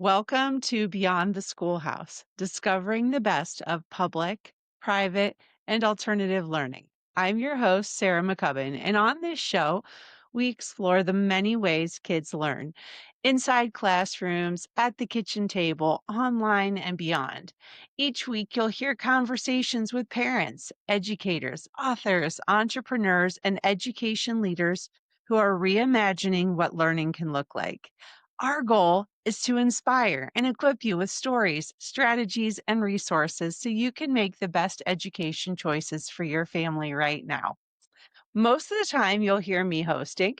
Welcome to Beyond the Schoolhouse, discovering the best of public, private, and alternative learning. I'm your host, Sarah McCubbin, and on this show, we explore the many ways kids learn inside classrooms, at the kitchen table, online, and beyond. Each week, you'll hear conversations with parents, educators, authors, entrepreneurs, and education leaders who are reimagining what learning can look like. Our goal is to inspire and equip you with stories, strategies, and resources so you can make the best education choices for your family right now. Most of the time, you'll hear me hosting,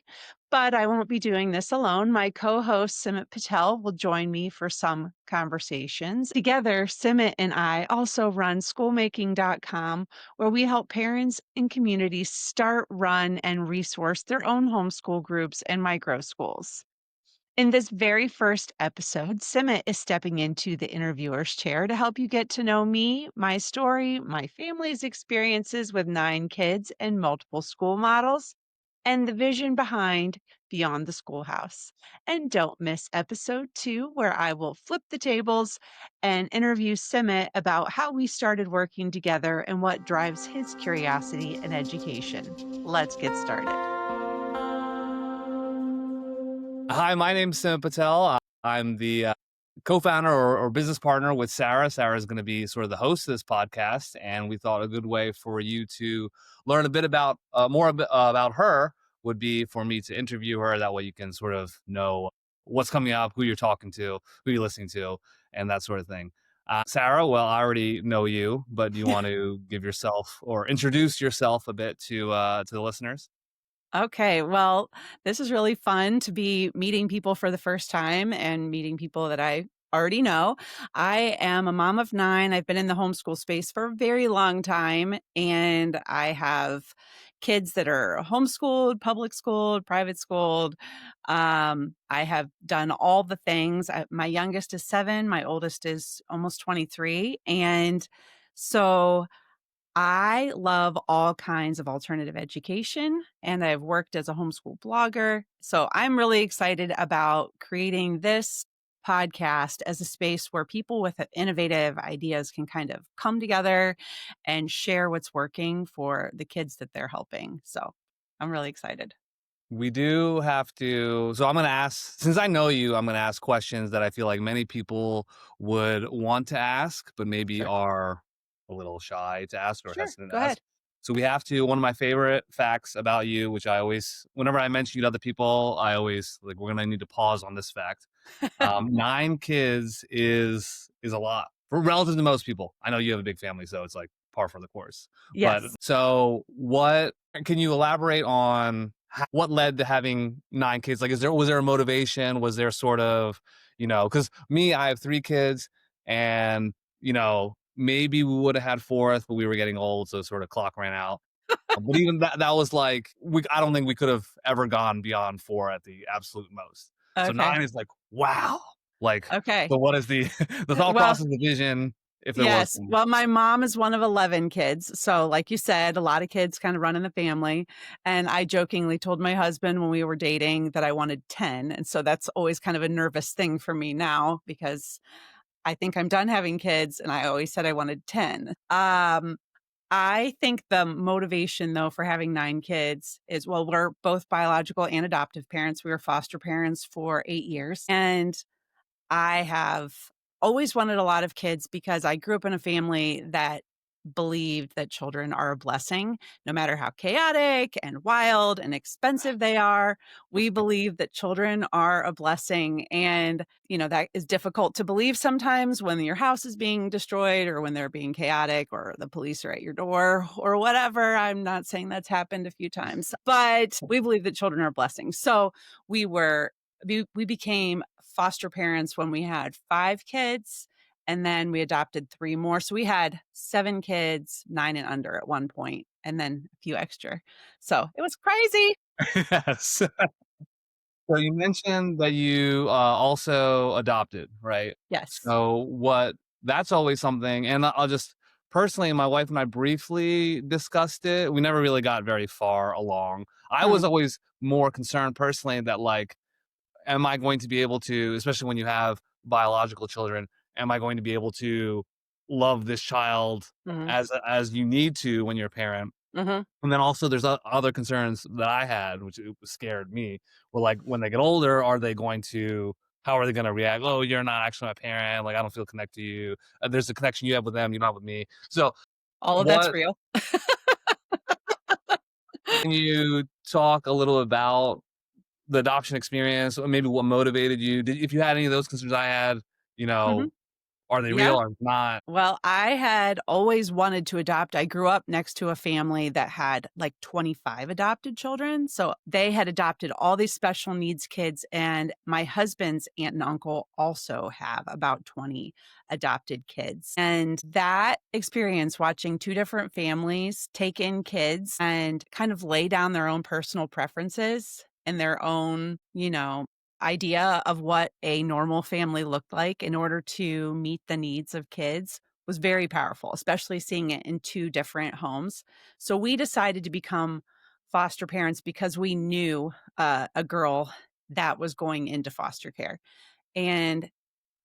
but I won't be doing this alone. My co host, Simit Patel, will join me for some conversations. Together, Simit and I also run schoolmaking.com, where we help parents and communities start, run, and resource their own homeschool groups and micro schools. In this very first episode, Simit is stepping into the interviewer's chair to help you get to know me, my story, my family's experiences with 9 kids and multiple school models, and the vision behind Beyond the Schoolhouse. And don't miss episode 2, where I will flip the tables and interview Simit about how we started working together and what drives his curiosity in education. Let's get started. Hi, my name's Simit Patel. I'm the co-founder or business partner with Sarah. Sarah is going to be sort of the host of this podcast, and we thought a good way for you to learn a bit about about her would be for me to interview her. That way, you can sort of know what's coming up, who you're talking to, who you're listening to, and that sort of thing. Sarah, well, I already know you, but do you want to give yourself or introduce yourself a bit to the listeners? Okay, well, this is really fun to be meeting people for the first time and meeting people that I already know. I am a mom of 9. I've been in the homeschool space for a very long time, and I have kids that are homeschooled, public schooled, private schooled. I have done all the things. My youngest is 7, my oldest is almost 23, and so I love all kinds of alternative education, and I've worked as a homeschool blogger. So I'm really excited about creating this podcast as a space where people with innovative ideas can kind of come together and share what's working for the kids that they're helping. So I'm really excited. We do have to. So I'm going to ask, since I know you, I'm going to ask questions that I feel like many people would want to ask, but maybe Sure. are a little shy to ask or Sure. hesitant Go to ask. ahead. So we have to. One of my favorite facts about you, which I always, whenever I mention you to other people, I always like, we're going to need to pause on this fact. 9 kids is a lot for relative to most people. I know you have a big family, so it's like par for the course. But Yes. so what can you elaborate on what led to having 9 kids? Like, was there a motivation? Was there sort of, because me, I have 3 kids and, maybe we would have had fourth, but we were getting old. So sort of clock ran out. But even that was like, I don't think we could have ever gone beyond 4 at the absolute most. So Okay. 9 is like, wow. Like, Okay. so what is the, the thought Well, process, the vision, if there was yes. one? Well, my mom is one of 11 kids. So, like you said, a lot of kids kind of run in the family. And I jokingly told my husband when we were dating that I wanted 10. And so that's always kind of a nervous thing for me now because I think I'm done having kids. And I always said I wanted 10. I think the motivation, though, for having 9 kids is well, we're both biological and adoptive parents. We were foster parents for 8 years. And I have always wanted a lot of kids because I grew up in a family that believed that children are a blessing, no matter how chaotic and wild and expensive they are. We believe that children are a blessing. And, that is difficult to believe sometimes when your house is being destroyed or when they're being chaotic or the police are at your door or whatever. I'm not saying that's happened a few times, but we believe that children are blessings. So we were we became foster parents when we had 5 kids, and then we adopted 3 more. So we had 7 kids, 9 and under at one point, and then a few extra. So it was crazy. Yes. So you mentioned that you also adopted, right? Yes. So that's always something, and I'll just personally, my wife and I briefly discussed it. We never really got very far along. I was Mm, always more concerned personally that like am I going to be able to, especially when you have biological children, am I going to be able to love this child Mhm. as you need to when you're a parent? Mhm. And then also there's other concerns that I had, which it scared me. Were like, when they get older, are they going to? How are they going to react? Oh, you're not actually my parent. Like, I don't feel connected to you. There's a connection you have with them, you don't have with me. So, All of that's what real. can you talk a little about the adoption experience, or maybe what motivated you? If you had any of those concerns I had, you Mhm. know, are they Yeah. real or not? Well, I had always wanted to adopt. I grew up next to a family that had like 25 adopted children. So they had adopted all these special needs kids. And my husband's aunt and uncle also have about 20 adopted kids. And that experience, watching two different families take in kids and kind of lay down their own personal preferences and their own, idea of what a normal family looked like in order to meet the needs of kids was very powerful, especially seeing it in two different homes. So we decided to become foster parents because we knew a girl that was going into foster care. And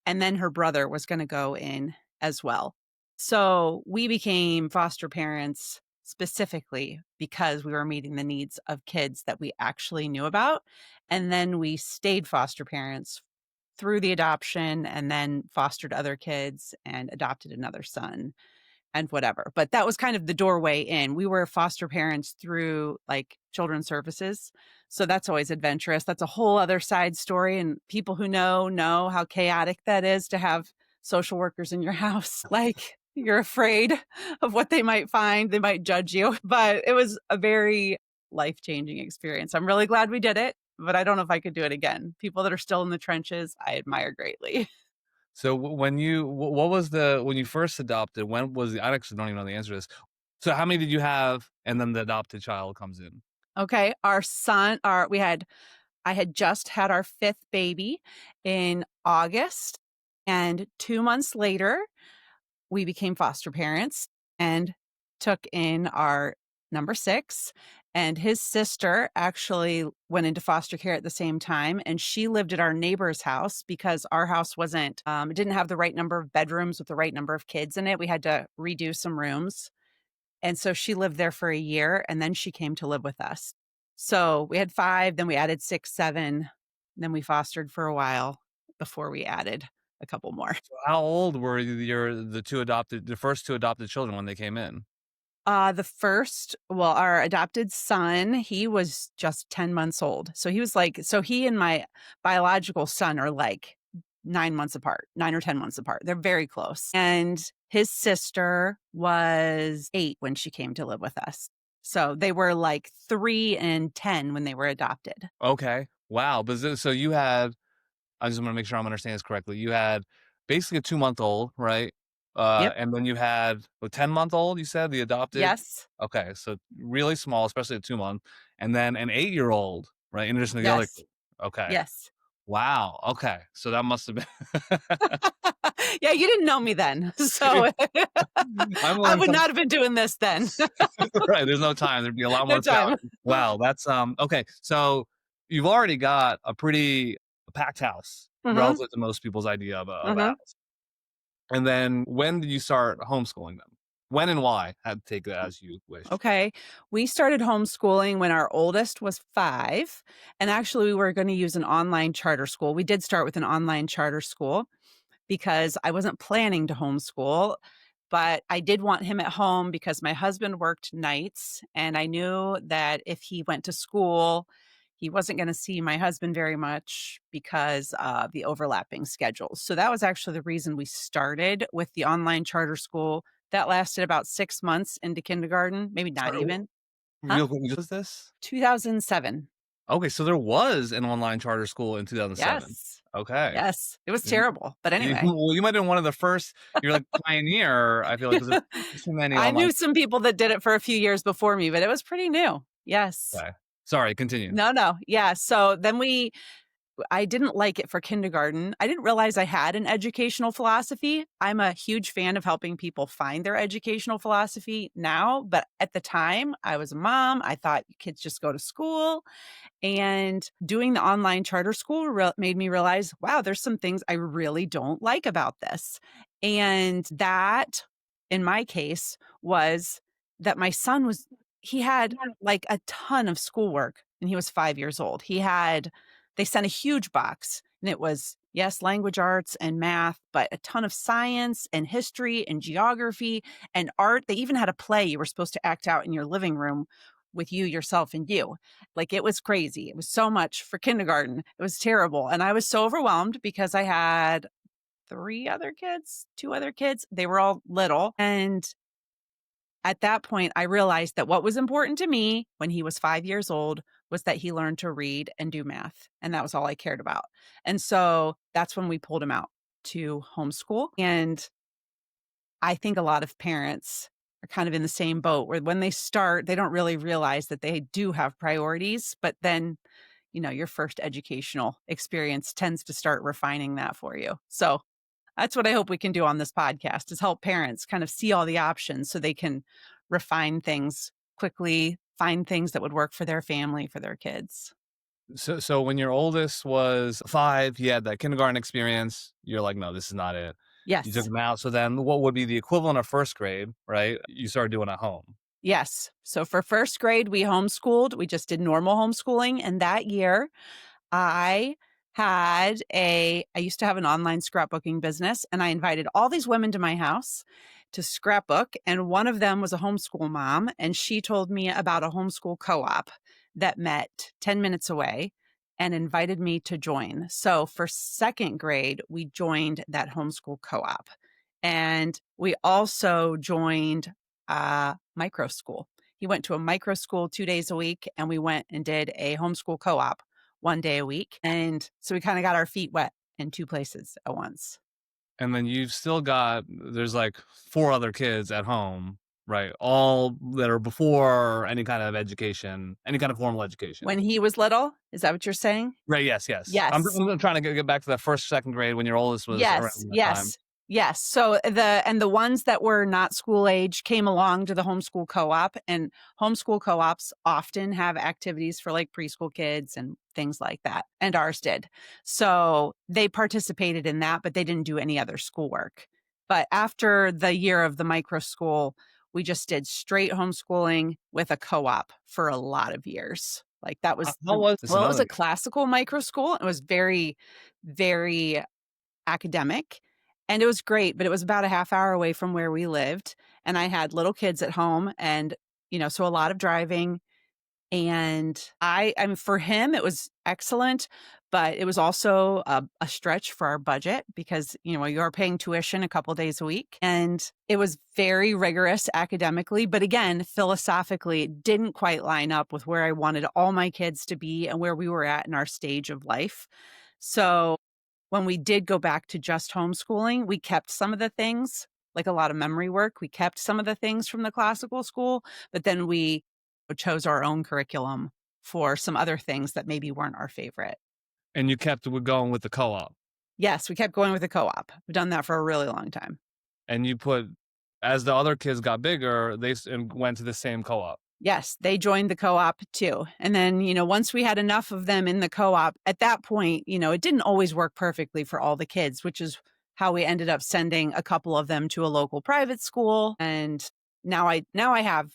and then her brother was gonna go in as well. So, we became foster parents specifically because we were meeting the needs of kids that we actually knew about, and then we stayed foster parents through the adoption and then fostered other kids and adopted another son and whatever. But that was kind of the doorway in. We were foster parents through like children's services. So that's always adventurous. That's a whole other side story. And people who know how chaotic that is to have social workers in your house. Like you're afraid of what they might find. They might judge you. But it was a very life changing experience. I'm really glad we did it, but I don't know if I could do it again. People that are still in the trenches, I admire greatly. So when you what was the when you first adopted? When was the? I actually don't even know the answer to this. So how many did you have? And then the adopted child comes in. Okay. Our son, our we had I had just had our 5th baby in August, and 2 months later, we became foster parents and took in our number 6, and his sister actually went into foster care at the same time, and she lived at our neighbor's house because our house wasn't, it didn't have the right number of bedrooms with the right number of kids in it. We had to redo some rooms. And so she lived there for a year, and then she came to live with us. So we had 5, then we added 6, 7, then we fostered for a while before we added a couple more. So how old were the first two adopted children when they came in? Our adopted son, he was just 10 months old. So he and my biological son are like 9 months apart, 9 or 10 months apart. They're very close. And his sister was 8 when she came to live with us. So they were like 3 and 10 when they were adopted. Okay, wow. But so you had. I just want to make sure I'm understanding this correctly. You had basically a 2-month-old, right? Yep. And then you had a 10-month-old. You said the adopted. Yes. Okay, so really small, especially at 2 month, and then an 8-year-old, right? In addition to the other. Yes. Okay. Yes. Wow. Okay. So that must have been. Yeah, you didn't know me then. So I'm I learning would something. not have been doing this then. Right. There's no time. There'd be a lot No more time. challenging. Wow. That's okay. So you've already got a pretty packed house Mhm. relative to most people's idea of a Mhm. house. And then when did you start homeschooling them? When and why? Had to take it as you wish. Okay. We started homeschooling when our oldest was 5, and actually we were gonna use an online charter school. We did start with an online charter school because I wasn't planning to homeschool, but I did want him at home because my husband worked nights, and I knew that if he went to school, he wasn't gonna see my husband very much because of the overlapping schedules. So that was actually the reason we started with the online charter school. That lasted about 6 months into kindergarten, maybe not Sorry, even. Huh? real quick, was this? 2007. Okay, so there was an online charter school in 2007. Yes. Okay. Yes. It was You terrible, but anyway. well, you might have been one of the first. You're like pioneer, I feel like, 'cause there's too many I online. knew some people that did it for a few years before me, but it was pretty new. Yes. Okay. Sorry, continue. No, no. Yeah, so then I didn't like it for kindergarten. I didn't realize I had an educational philosophy. I'm a huge fan of helping people find their educational philosophy now, but at the time, I was a mom. I thought kids just go to school. And doing the online charter school made me realize, wow, there's some things I really don't like about this. And that, in my case, was that my son he had like a ton of schoolwork and he was 5 years old. They sent a huge box and it was, yes, language arts and math, but a ton of science and history and geography and art. They even had a play you were supposed to act out in your living room with you, yourself, and you. Like it was crazy. It was so much for kindergarten. It was terrible. And I was so overwhelmed because I had two other kids. They were all little. And at that point, I realized that what was important to me when he was 5 years old was that he learned to read and do math. And that was all I cared about. And so that's when we pulled him out to homeschool. And I think a lot of parents are kind of in the same boat where when they start, they don't really realize that they do have priorities, but then, your first educational experience tends to start refining that for you. So that's what I hope we can do on this podcast is help parents kind of see all the options so they can refine things quickly, find things that would work for their family, for their kids. So when your oldest was 5, he had that kindergarten experience. You're like, no, this is not it. You took Yes. him out. So then what would be the equivalent of first grade, right? You started doing at home. Yes. So for first grade, we homeschooled. We just did normal homeschooling. And that year, I I used to have an online scrapbooking business and I invited all these women to my house to scrapbook. And one of them was a homeschool mom. And she told me about a homeschool co-op that met 10 minutes away and invited me to join. So for second grade, we joined that homeschool co-op. And we also joined micro school. He went to a micro school 2 days a week and we went and did a homeschool co-op 1 day a week. And so we kind of got our feet wet in two places at once. And then you've still there's like 4 other kids at home, right? All that are before any kind of education, any kind of formal education. When he was little, is that what you're saying? Right. Yes. Yes. Yes. I'm trying to get back to that first, second grade when your oldest was Yes, around that time. yes, yes. So the ones that were not school age came along to the homeschool co-op, and homeschool co-ops often have activities for like preschool kids and things like that, and ours did. So they participated in that, but they didn't do any other schoolwork. But after the year of the micro school, we just did straight homeschooling with a co-op for a lot of years. Like that was How was this well, it was another? a classical micro school. It was very, very academic. And it was great, but it was about a half hour away from where we lived. And I had little kids at home and, so a lot of driving. And I mean, for him, it was excellent, but it was also a stretch for our budget because, you are paying tuition a couple days a week. And it was very rigorous academically. But again, philosophically, it didn't quite line up with where I wanted all my kids to be and where we were at in our stage of life. So when we did go back to just homeschooling, we kept some of the things, like a lot of memory work. We kept some of the things from the classical school, but then we chose our own curriculum for some other things that maybe weren't our favorite. And you kept going with the co-op, Yes, we kept going with the co-op. We've done that for a really long time. and as the other kids got bigger, and went to the same co-op. Yes, they joined the co-op too. And then, once we had enough of them in the co-op, at that point, it didn't always work perfectly for all the kids, which is how we ended up sending a couple of them to a local private school. And now I have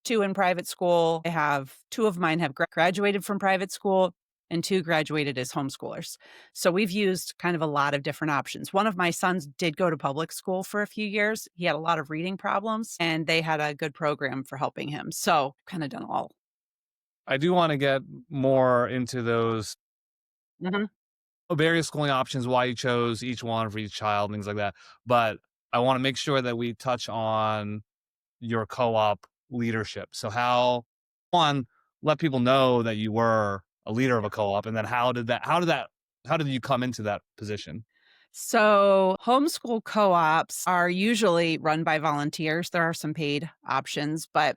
two in private school. I have two of mine have graduated from private school and two graduated as homeschoolers. So we've used kind of a lot of different options. One of my sons did go to public school for a few years. He had a lot of reading problems and they had a good program for helping him. So kind of done all. I do want to get more into those Mhm. various schooling options, why you chose each one for each child, things like that. But I want to make sure that we touch on your co-op leadership. So one, let people know that you were a leader of a co-op, and then how did you come into that position? So homeschool co-ops are usually run by volunteers. There are some paid options, but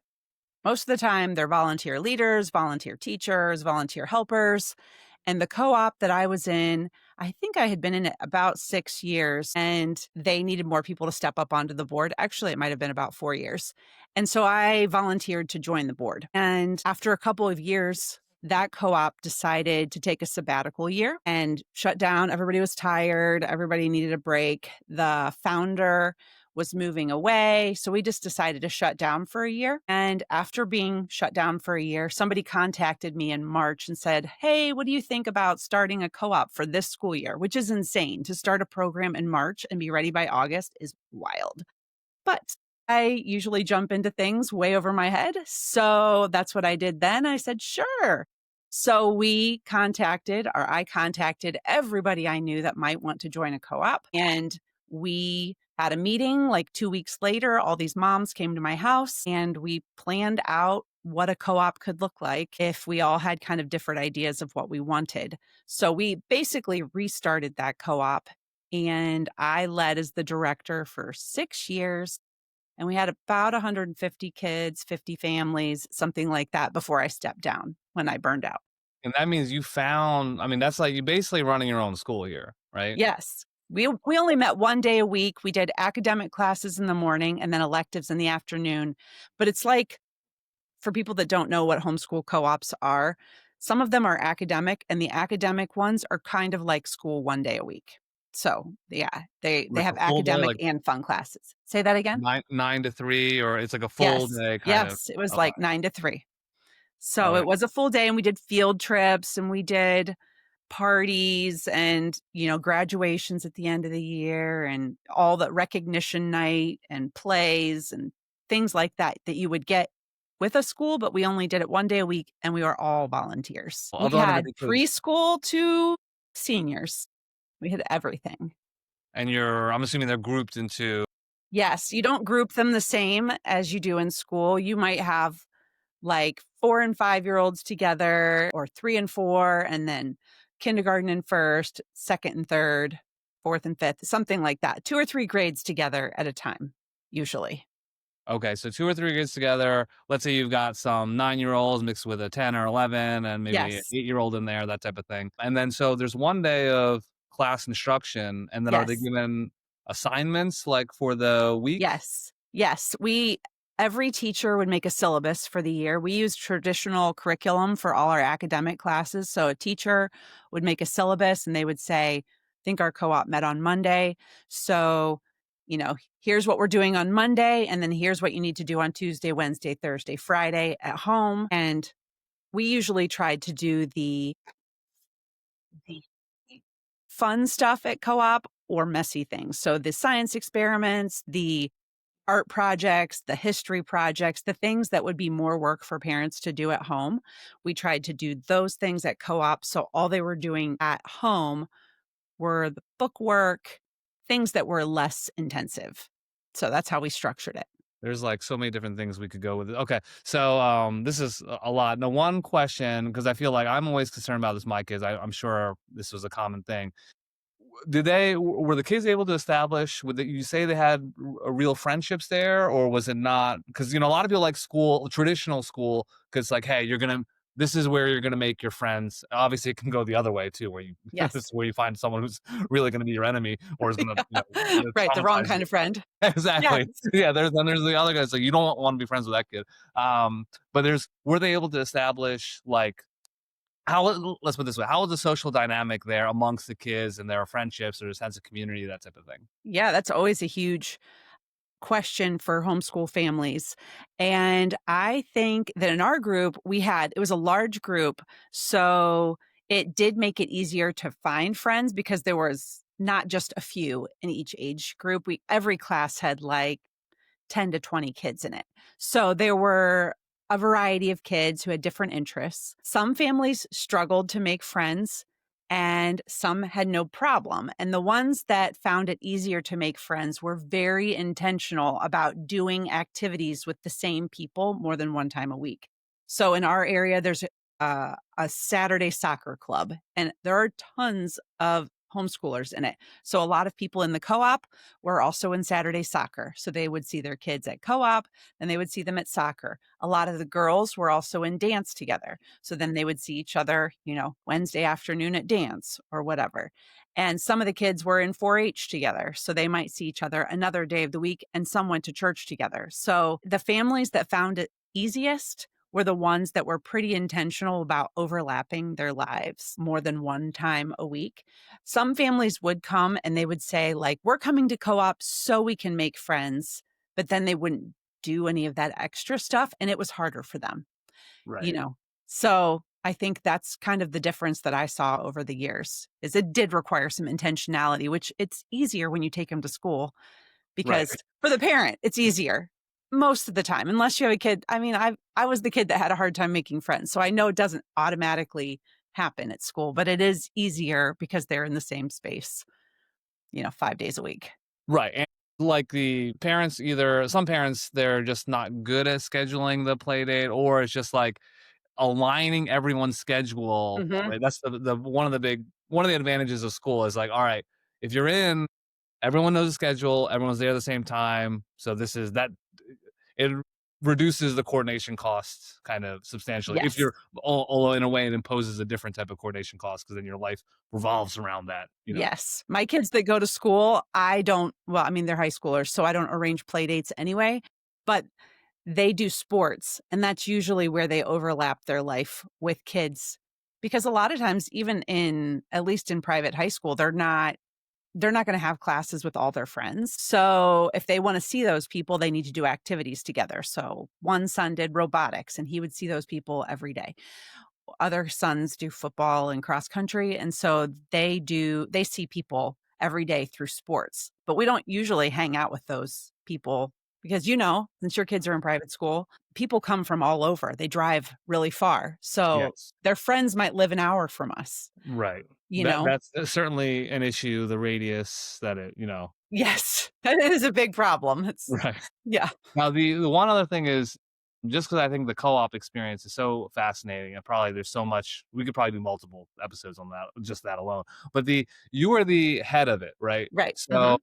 most of the time they're volunteer leaders, volunteer teachers, volunteer helpers. And the co-op that I was in, I think I had been in it about 6 years, and they needed more people to step up onto the board. Actually, it might have been about 4 years. And so I volunteered to join the board. And after a couple of years, that co-op decided to take a sabbatical year and shut down. Everybody was tired. Everybody needed a break. The founder was moving away. So we just decided to shut down for a year. And after being shut down for a year, somebody contacted me in March and said, "Hey, what do you think about starting a co-op for this school year?" Which is insane. To start a program in March and be ready by August is wild. But I usually jump into things way over my head. So that's what I did then. I said, sure. So I contacted everybody I knew that might want to join a co op. And we had a meeting like 2 weeks later. All these moms came to my house and we planned out what a co op could look like if we all had kind of different ideas of what we wanted. So we basically restarted that co op and I led as the director for 6 years. And we had about 150 kids, 50 families, something like that before I stepped down when I burned out. And that means you found, I mean, that's like you basically running your own school here, right? Yes. We only met 1 day a week. We did academic classes in the morning and then electives in the afternoon. But it's like, for people that don't know what homeschool co-ops are, some of them are academic and the academic ones are kind of like school 1 day a week. So yeah, they Like have a full day, academic like and fun classes. Say that again? nine to three, or it's like a full Yes. day kind of. Yes. It was Okay. like 9 to 3. All So it right. was a full day and we did field trips and we did parties and, graduations at the end of the year and all the recognition night and plays and things like that you would get with a school, but we only did it 1 day a week and we were all volunteers. All We the had 150 kids, preschool to seniors. We had everything. and I'm assuming they're grouped into. Yes, you don't group them the same as you do in school. You might have like 4 and 5-year-olds together, or 3 and 4, and then kindergarten and first, second and third, fourth and fifth, something like that. 2 or 3 grades together at a time, usually. Okay, so 2 or 3 kids together. Let's say you've got some 9-year-olds mixed with a 10 or 11 and maybe an Yes. 8-year-old in there, that type of thing. And then so there's 1 day of class instruction, and then are they Yes. given assignments, like, for the week? Yes. Yes. Every teacher would make a syllabus for the year. We use traditional curriculum for all our academic classes. So a teacher would make a syllabus and they would say, I think our co op met on Monday. So, here's what we're doing on Monday. And then here's what you need to do on Tuesday, Wednesday, Thursday, Friday at home. And we usually tried to do the fun stuff at co op or messy things. So the science experiments, the art projects, the history projects, the things that would be more work for parents to do at home. We tried to do those things at co-op. So all they were doing at home were the book work, things that were less intensive. So that's how we structured it. There's, like, so many different things we could go with it. Okay, so, this is a lot. Now, one question, because I feel like I'm always concerned about this with my kids. I'm sure this was a common thing. Were the kids able to establish, you say they had real friendships there, or was it not? Because, a lot of people like traditional school, because, like, hey, this is where you're gonna make your friends. Obviously, it can go the other way too, where you this is Yes. where you find someone who's really gonna be your enemy or is gonna, Right. The wrong traumatize kind you. of friend. Yes. Exactly. Yeah, there's the other guy, so you don't wanna be friends with that kid. But were they able to establish, like, let's put it this way, how was the social dynamic there amongst the kids and their friendships or a sense of community, that type of thing? Yeah. That's always a huge question for homeschool families. And I think that in our group, it was a large group. So it did make it easier to find friends because there was not just a few in each age group. Every class had like 10 to 20 kids in it. So there were a variety of kids who had different interests. Some families struggled to make friends and some had no problem. And the ones that found it easier to make friends were very intentional about doing activities with the same people more than one time a week. So in our area, there's a Saturday soccer club, and there are tons of homeschoolers in it. So a lot of people in the co-op were also in Saturday soccer. So they would see their kids at co-op, and they would see them at soccer. A lot of the girls were also in dance together. So then they would see each other, Wednesday afternoon at dance or whatever. And some of the kids were in 4 H together. So they might see each other another day of the week, and some went to church together. So the families that found it easiest were the ones that were pretty intentional about overlapping their lives more than one time a week. Some families would come and they would say, like, we're coming to co op so we can make friends, but then they wouldn't do any of that extra stuff. And it was harder for them, you Right. know? So I think that's kind of the difference that I saw over the years is it did require some intentionality, which it's easier when you take them to school Right. because for the parent, it's easier most of the time, unless you have a kid. I mean, I was the kid that had a hard time making friends. So I know it doesn't automatically happen at school, but it is easier because they're in the same space, 5 days a week. Right. And like the parents, either some parents, they're just not good at scheduling the play date, or it's just like aligning everyone's schedule. Hmm. Right. That's the one of the advantages of school is like, all right, if you're in, everyone knows the schedule, everyone's there at the same time. So this is that it reduces the coordination costs kind of substantially. If Yes. you're, although in a way it imposes a different type of coordination cost because then your life revolves around that. Yes. My kids that go to school, I don't, well, I mean, they're high schoolers, so I don't arrange play dates anyway, but they do sports. And that's usually where they overlap their life with kids. Because a lot of times, even at least in private high school, they're not going to have classes with all their friends. So if they want to see those people, they need to do activities together. So one son did robotics and he would see those people every day. Other sons do football and cross country. And so they see people every day through sports. But we don't usually hang out with those people because, since your kids are in private school, people come from all over. They drive really far. So Yes. their friends might live an hour from us, Right. you know? That's certainly an issue, the radius that it. Yes, that is a big problem. It's Right. yeah. Now the one other thing is just because I think the co-op experience is so fascinating, and probably there's so much we could probably do multiple episodes on that, just that alone. But you were the head of it, right? Right. So Mhm.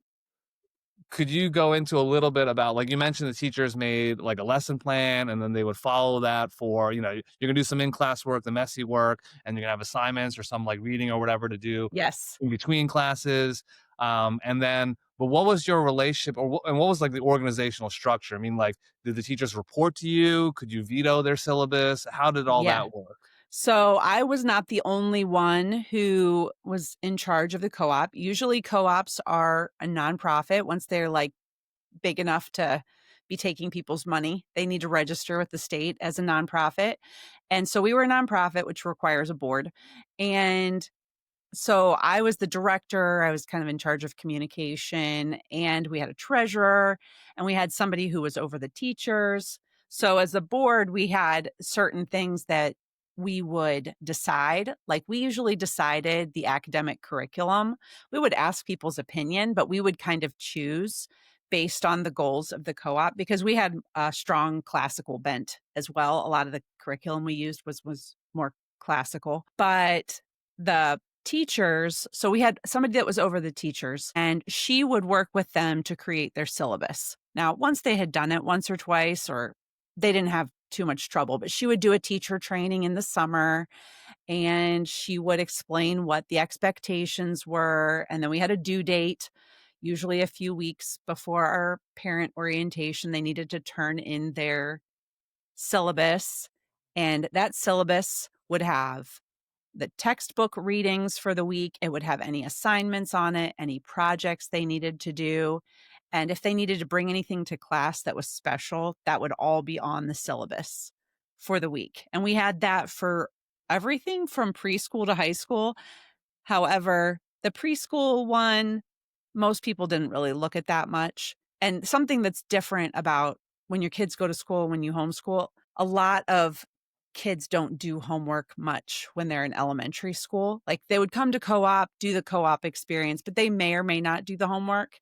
could you go into a little bit about, like you mentioned, the teachers made like a lesson plan and then they would follow that for, you're gonna do some in-class work, the messy work, and you're gonna have assignments or some like reading or whatever to do Yes. in between classes. And then, but what was your relationship, and what was like the organizational structure? I mean, like, did the teachers report to you? Could you veto their syllabus? How did all Yeah. that work? So I was not the only one who was in charge of the co-op. Usually co-ops are a nonprofit. Once they're like big enough to be taking people's money, they need to register with the state as a nonprofit. And so we were a nonprofit, which requires a board. And so I was the director. I was kind of in charge of communication, and we had a treasurer, and we had somebody who was over the teachers. So as a board, we had certain things that we would decide. Like we usually decided the academic curriculum. We would ask people's opinion, but we would kind of choose based on the goals of the co-op because we had a strong classical bent as well. A lot of the curriculum we used was more classical, but the teachers, so we had somebody that was over the teachers and she would work with them to create their syllabus. Now, once they had done it once or twice, or they didn't have too much trouble, but she would do a teacher training in the summer and she would explain what the expectations were. And then we had a due date, usually a few weeks before our parent orientation. They needed to turn in their syllabus, and that syllabus would have the textbook readings for the week. It would have any assignments on it, any projects they needed to do. And if they needed to bring anything to class that was special, that would all be on the syllabus for the week. And we had that for everything from preschool to high school. However, the preschool one, most people didn't really look at that much. And something that's different about when your kids go to school, when you homeschool, a lot of kids don't do homework much when they're in elementary school. Like they would come to co-op, do the co-op experience, but they may or may not do the homework.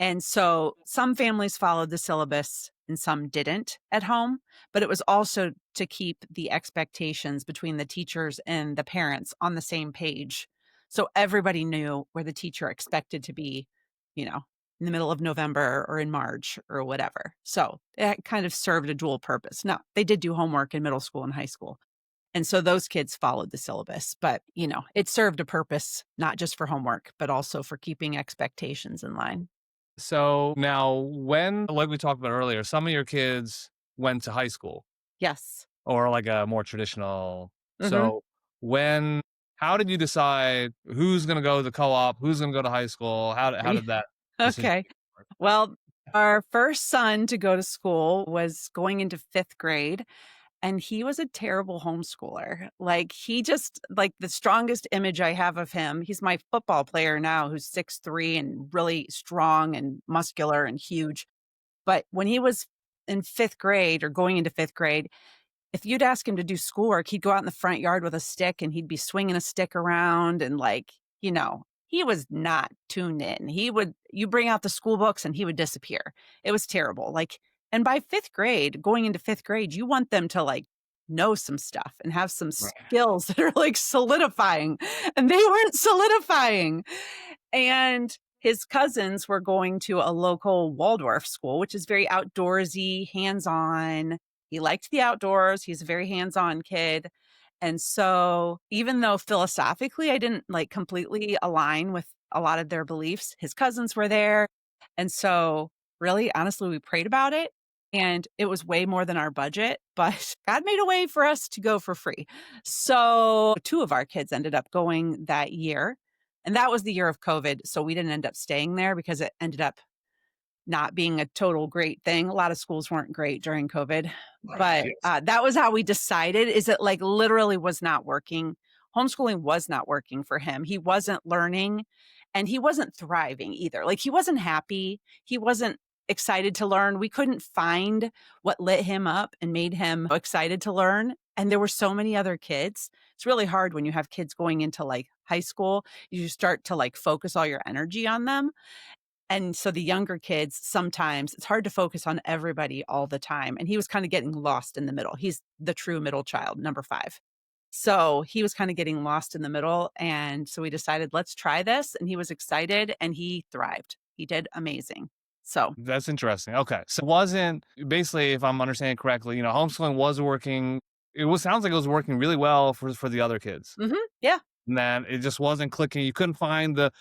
And so some families followed the syllabus and some didn't at home, but it was also to keep the expectations between the teachers and the parents on the same page So everybody knew where the teacher expected to be, you know, in the middle of November or in March or whatever. So it kind of served a dual purpose. Now, they did do homework in middle school and high school. And so those kids followed the syllabus, but it served a purpose, not just for homework, but also for keeping expectations in line. So now, when, like we talked about earlier, some of your kids went to high school Yes. or like a more traditional. Hmm. So when, how did you decide who's going to go to the co-op, who's going to go to high school? How did that decision Okay. work? Well, our first son to go to school was going into fifth grade. And he was a terrible homeschooler. Like, he just like, the strongest image I have of him, he's my football player now who's 6'3" and really strong and muscular and huge. But when he was in fifth grade or going into fifth grade, if you'd ask him to do schoolwork, he'd go out in the front yard with a stick and he'd be swinging a stick around and he was not tuned in. You bring out the school books and he would disappear. It was terrible. Like, and by fifth grade, going into fifth grade, you want them to like know some stuff and have some Right. skills that are like solidifying, and they weren't solidifying. And his cousins were going to a local Waldorf school, which is very outdoorsy, hands-on. He liked the outdoors. He's a very hands-on kid. And so even though philosophically I didn't like completely align with a lot of their beliefs, his cousins were there. And so really, honestly, we prayed about it and it was way more than our budget, but God made a way for us to go for free. So two of our kids ended up going that year. And that was the year of COVID. So we didn't end up staying there because it ended up not being a total great thing. A lot of schools weren't great during COVID, but Yes. that was how we decided. Is it like literally was not working? Homeschooling was not working for him. He wasn't learning and he wasn't thriving either. Like, he wasn't happy. He wasn't excited to learn. We couldn't find what lit him up and made him excited to learn. And there were so many other kids. It's really hard when you have kids going into like high school. You start to like focus all your energy on them. And so the younger kids, sometimes it's hard to focus on everybody all the time. And he was kind of getting lost in the middle. He's the true middle child, number 5. So he was kind of getting lost in the middle. And so we decided, let's try this. And he was excited and he thrived. He did amazing. So, That's interesting. Okay. So it wasn't basically, if I'm understanding correctly, homeschooling was working. Sounds like it was working really well for the other kids. yeah. And then it just wasn't clicking. You couldn't find the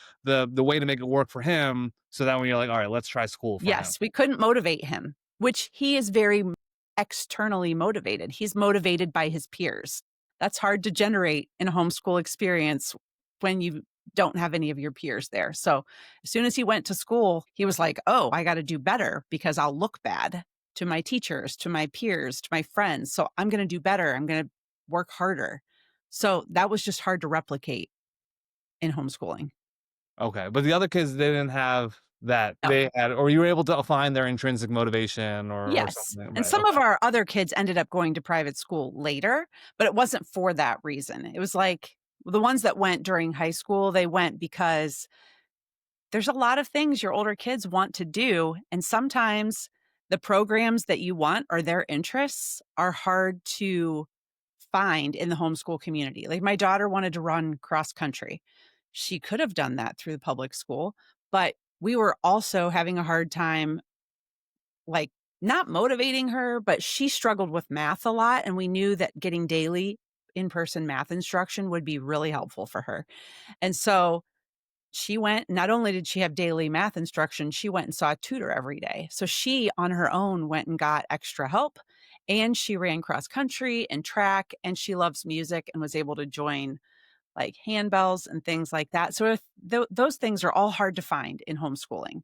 way to make it work for him. So then when you're like, all right, let's try school for him. Yes, we couldn't motivate him, which he is very externally motivated. He's motivated by his peers. That's hard to generate in a homeschool experience when you don't have any of your peers there. So as soon as he went to school, he was like, oh, I got to do better because I'll look bad to my teachers, to my peers, to my friends. So I'm going to do better. I'm going to work harder. So that was just hard to replicate in homeschooling. Okay. But the other kids, they didn't have that. No. They had, or you were able to find their intrinsic motivation or Yes. something. And Right. some of Okay. our other kids ended up going to private school later, but it wasn't for that reason. It was like the ones that went during high school, they went because there's a lot of things your older kids want to do. And sometimes the programs that you want or their interests are hard to find in the homeschool community. Like, my daughter wanted to run cross country. She could have done that through the public school, but we were also having a hard time, like, not motivating her, but she struggled with math a lot. And we knew that getting daily in person math instruction would be really helpful for her. And so she went, not only did she have daily math instruction, she went and saw a tutor every day. So she on her own went and got extra help, and she ran cross country and track, and she loves music and was able to join like handbells and things like that. So if those things are all hard to find in homeschooling,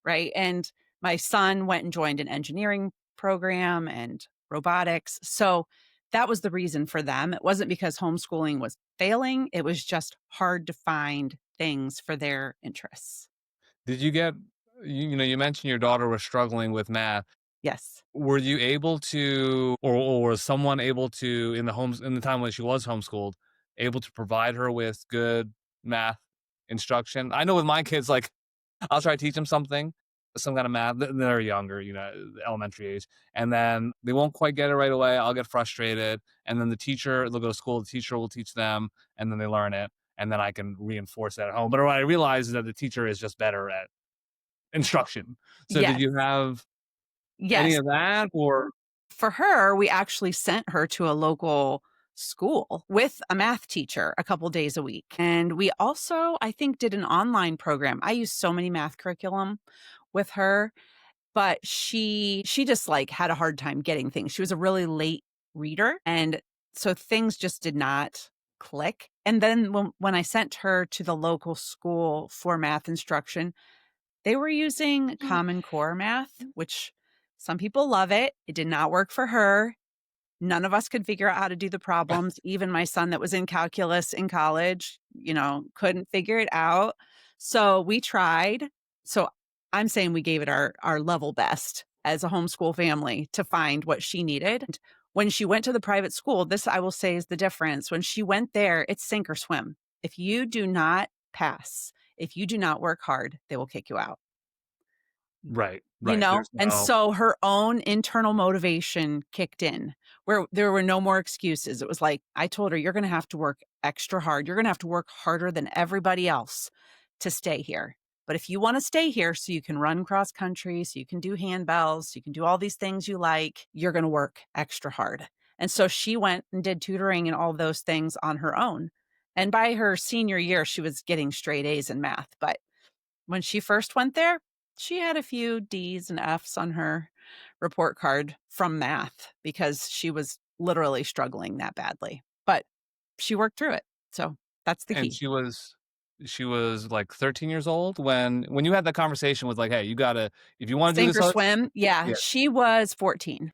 right? And my son went and joined an engineering program and robotics. So that was the reason for them. It wasn't because homeschooling was failing, it was just hard to find things for their interests. Did you get, you mentioned your daughter was struggling with math. Yes. Were you able to, or was someone able to, in the time when she was homeschooled, able to provide her with good math instruction? I know with my kids, like, I'll try to teach them something, some kind of math. They're younger, elementary age, and then they won't quite get it right away. I'll get frustrated, and then they'll go to school. The teacher will teach them, and then they learn it. and then I can reinforce that at home. But what I realized is that the teacher is just better at instruction. So did Yes. you have any Yes. of that, or For her, we actually sent her to a local school with a math teacher a couple days a week. And we also, I think, did an online program. I used so many math curriculum with her, but she just like had a hard time getting things. She was a really late reader, and so things just did not click. And then when I sent her to the local school for math instruction, they were using Common Core math, which some people love it. It did not work for her. None of us could figure out how to do the problems. Even my son that was in calculus in college, couldn't figure it out. So we tried. So I'm saying we gave it our level best as a homeschool family to find what she needed. And when she went to the private school, this I will say is the difference. When she went there, it's sink or swim. If you do not pass, if you do not work hard, they will kick you out. right, right? There's And no so her own internal motivation kicked in where there were no more excuses. It was like, I told her, you're going to have to work extra hard. You're going to have to work harder than everybody else to stay here. But if you want to stay here so you can run cross country, so you can do handbells, so you can do all these things you like, you're going to work extra hard. And so she went and did tutoring and all those things on her own. And by her senior year, she was getting straight A's in math. But when she first went there, she had a few D's and F's on her report card from math because she was literally struggling that badly. But she worked through it. So that's the and key. she was like 13 years old when you had that conversation with like, hey, you gotta, if you want to do Sink this or swim. Yeah, yeah, she was 14.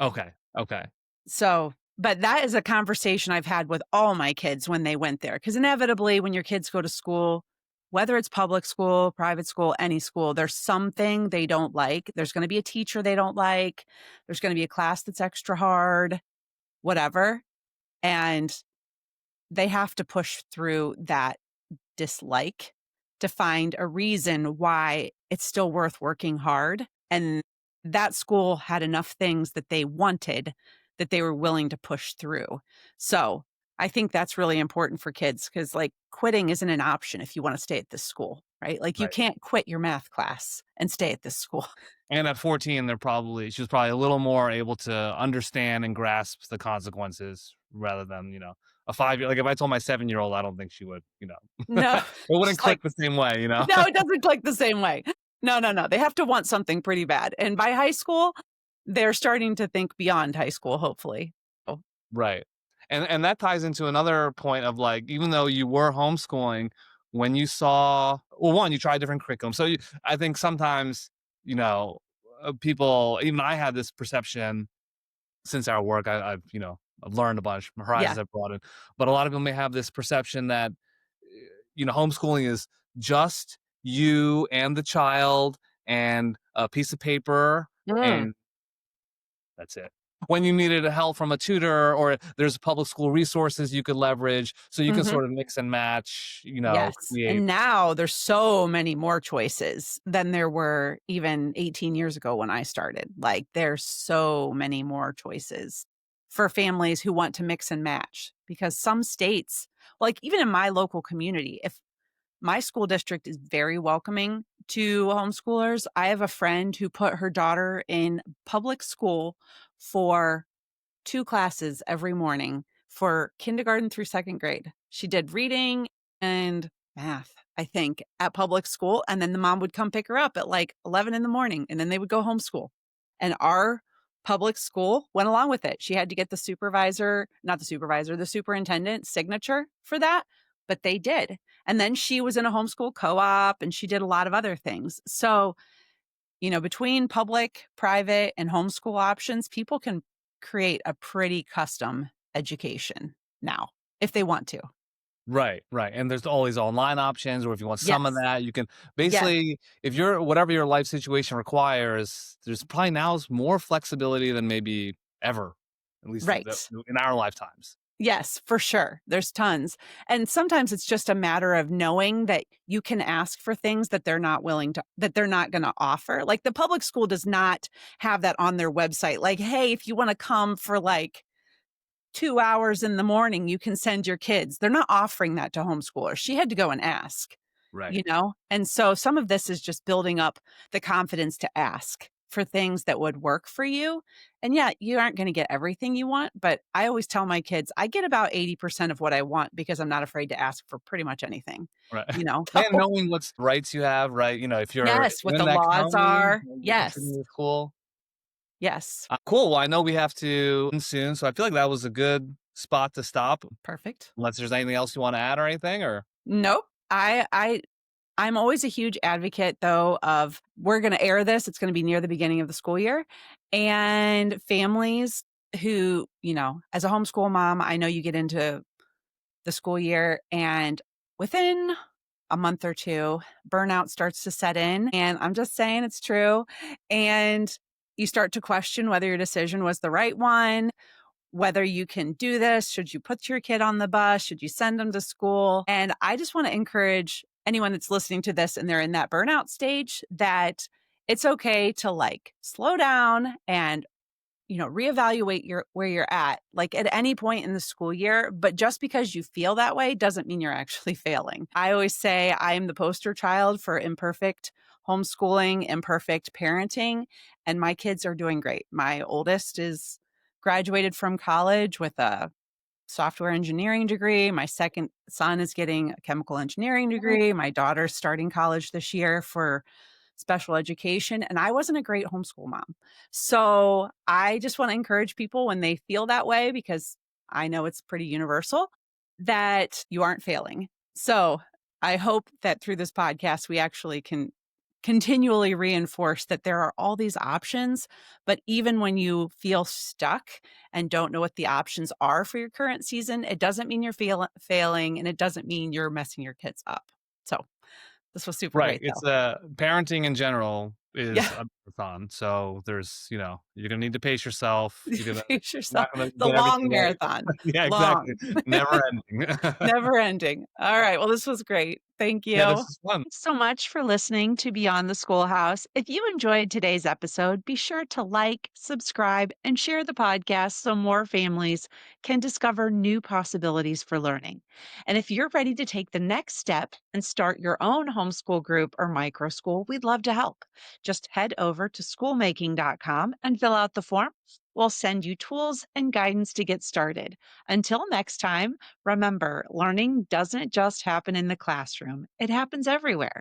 okay, okay, So, but that is a conversation I've had with all my kids when they went there. Because inevitably, when your kids go to school, whether it's public school, private school, any school, there's something they don't like. There's going to be a teacher they don't like. There's going to be a class that's extra hard, whatever. And they have to push through that dislike to find a reason why it's still worth working hard. And that school had enough things that they wanted that they were willing to push through. So I think that's really important for kids because, like, quitting isn't an option if you want to stay at this school, right? Like, you right. can't quit your math class and stay at this school. And at 14, she was probably a little more able to understand and grasp the consequences rather than, a 5 year, like if I told my 7-year-old, I don't think she would, No, it wouldn't she's like, click the same way. no, it doesn't click the same way. No, no, no. They have to want something pretty bad. And by high school, they're starting to think beyond high school, hopefully. Oh, Right. And that ties into another point of like, even though you were homeschooling, when you saw, well, one, you tried different curriculum. So I think sometimes, you know, people, even I had this perception since our work, I've learned a bunch, my yeah. horizons have broadened, but a lot of people may have this perception that, homeschooling is just you and the child and a piece of paper Mm, and that's it. When you needed help from a tutor or there's public school resources you could leverage, so you can mhm. sort of mix and match, Yes. create And now there's so many more choices than there were even 18 years ago when I started. Like, there's so many more choices for families who want to mix and match because some states, like even in my local community, if my school district is very welcoming to homeschoolers. I have a friend who put her daughter in public school for 2 classes every morning for kindergarten through 2nd grade. She did reading and math, I think, at public school, and then the mom would come pick her up at, like, 11 in the morning, and then they would go homeschool. And our public school went along with it. She had to get the the superintendent signature for that, but they did. And then she was in a homeschool co-op, and she did a lot of other things. So, between public, private, and homeschool options, people can create a pretty custom education now if they want to. right, right. And there's always online options, or if you want some of Yes. that, you can Yes. basically, if you're whatever your life situation requires, there's probably now more flexibility than maybe ever, at least Right. in our lifetimes. Yes, for sure. There's tons. And sometimes it's just a matter of knowing that you can ask for things that they're not going to offer. Like, the public school does not have that on their website. Like, hey, if you want to come for like 2 hours in the morning you can send your kids. They're not offering that to homeschoolers. She had to go and ask, Right. you know? And so some of this is just building up the confidence to ask for things that would work for you. And yeah, you aren't going to get everything you want, but I always tell my kids I get about 80% of what I want because I'm not afraid to ask for pretty much anything, Right. you know? And knowing what's rights you have, right? If you're Yes, what in the that laws county, are. if you're in Yes. the school. Yes. Cool. Well, I know we have to end soon, so I feel like that was a good spot to stop. Perfect. Unless there's anything else you want to add or anything, or Nope. I'm always a huge advocate though of we're going to air this. It's going to be near the beginning of the school year. And families who, as a homeschool mom, I know you get into the school year and within a month or two, burnout starts to set in. And I'm just saying it's true. And you start to question whether your decision was the right one, whether you can do this. Should you put your kid on the bus? Should you send them to school? And I just want to encourage anyone that's listening to this and they're in that burnout stage that it's okay to slow down and reevaluate where you're at, like at any point in the school year. But just because you feel that way doesn't mean you're actually failing. I always say I am the poster child for imperfect homeschooling, imperfect parenting, and my kids are doing great. My oldest is graduated from college with a software engineering degree. My second son is getting a chemical engineering degree. My daughter's starting college this year for special education. And I wasn't a great homeschool mom. So I just want to encourage people when they feel that way, because I know it's pretty universal, that you aren't failing. So I hope that through this podcast, we actually can continually reinforce that there are all these options. But even when you feel stuck and don't know what the options are for your current season, it doesn't mean you're failing, and it doesn't mean you're messing your kids up. So this was super right. great It's though. parenting in general Yeah. is a marathon. So you're gonna need to pace yourself. Pace You're yourself. not gonna The get long everything right. marathon. Yeah, Long. exactly. Never ending. Never ending. All right. Well, this was great. Thank Yeah, this you. is fun. Thanks so much for listening to Beyond the Schoolhouse. If you enjoyed today's episode, be sure to like, subscribe, and share the podcast so more families can discover new possibilities for learning. And if you're ready to take the next step and start your own homeschool group or micro school, we'd love to help. Just head over to schoolmaking.com and fill out the form. We'll send you tools and guidance to get started. Until next time, remember, learning doesn't just happen in the classroom, it happens everywhere.